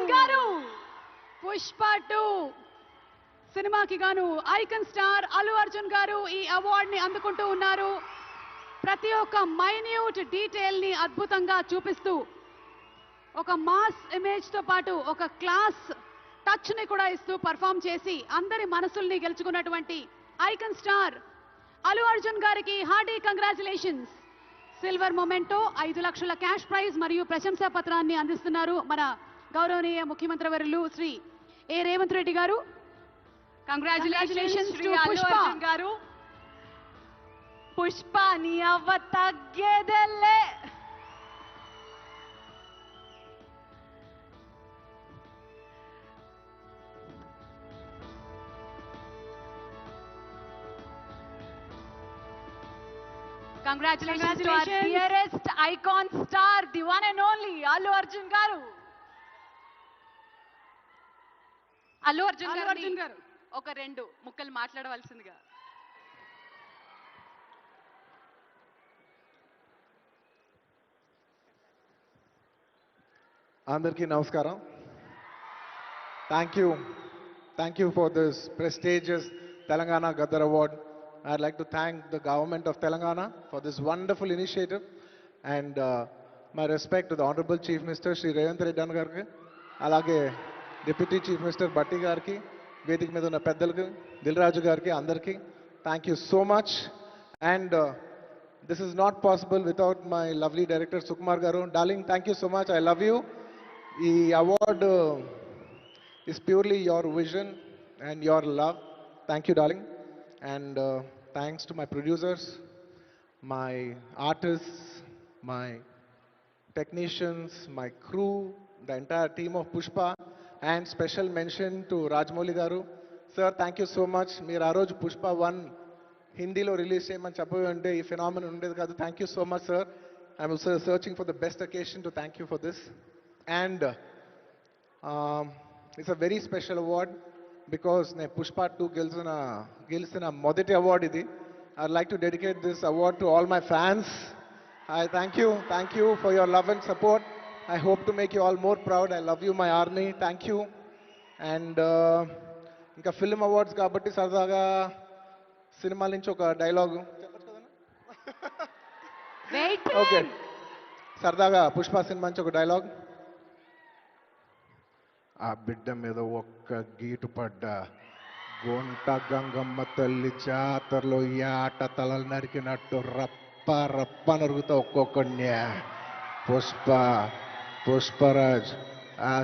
అర్జున్ గారు పుష్ప 2 సినిమాకి గాను ఐకాన్ స్టార్ అల్లు అర్జున్ గారు ఈ అవార్డ్ ని అందుకుంటూ ఉన్నారు. ప్రతి ఒక్క మైన్యూట్ డీటెయిల్ ని అద్భుతంగా చూపిస్తూ ఒక మాస్ ఇమేజ్ తో పాటు ఒక క్లాస్ టచ్ ని కూడా ఇస్తూ పర్ఫామ్ చేసి అందరి మనసుల్ని గెలుచుకున్నటువంటి ఐకాన్ స్టార్ అల్లు అర్జున్ గారికి హార్డీ కంగ్రాచులేషన్స్. సిల్వర్ మొమెంటో 5 లక్షల క్యాష్ ప్రైజ్ మరియు ప్రశంసా పత్రాన్ని అందిస్తున్నారు మన గౌరవనీయ ముఖ్యమంత్రి వర్యులు శ్రీ ఏ రేవంత్ రెడ్డి గారు. కంగ్రాచులేషన్స్ టు పుష్ప గారు. పుష్ప నీ అవ్వ తగ్గేదెల్లే. Congratulations to our dearest icon star, the one and only Allu Arjun garu. Allu Arjun గారు ఒక 2 ముక్కలు మాట్లాడవలసిందిగా. అందరికీ నమస్కారం. Thank you for this prestigious Telangana Gaddar Award. I'd like to thank the government of Telangana for this wonderful initiative, and my respect to the Honorable Chief Minister Shri Revanth Reddy గారికి, అలాగే Deputy Chief Minister Batti గారికి, వేదిక మీద ఉన్న పెద్దలకు, దిల్ రాజు గారికి, అందరికీ thank you so much. And this is not possible without my lovely director Sukumar garu. Darling, thank you so much. I love you. The award is purely your vision and your love. Thank you, darling. And thanks to my producers, my artists, my technicians, my crew, the entire team of Pushpa, and special mention to Rajmouli garu. Sir, thank you so much. Meer aa roju Pushpa 1 హిందీలో release చేయమని చెప్పంటే ఈ phenomenon ఉండేది కాదు. Thank you so much sir. I'm searching for the best occasion to thank you for this. And it's a very special award because నేను పుష్ప 2 గెలిచిన మొదటి award ఇది. I like to dedicate this award to all my fans. I thank you for your love and support. I hope to make you all more proud. I love you my army. Thank you. And ఇంకా film awards కాబట్టి సరదాగా cinema నుంచి ఒక dialogue okay, సరదాగా Pushpa cinema నుంచి ఒక dialogue. ఆ బిడ్డ మీద ఒక్క గీటు పడ్డా గొంట గంగమ్మ తల్లి జాతరలో ఈ ఆట తలలు నరికినట్టు రప్ప రప్ప నరుగుతా ఒక్కొక్కడిని. పుష్పరాజ్ ఆ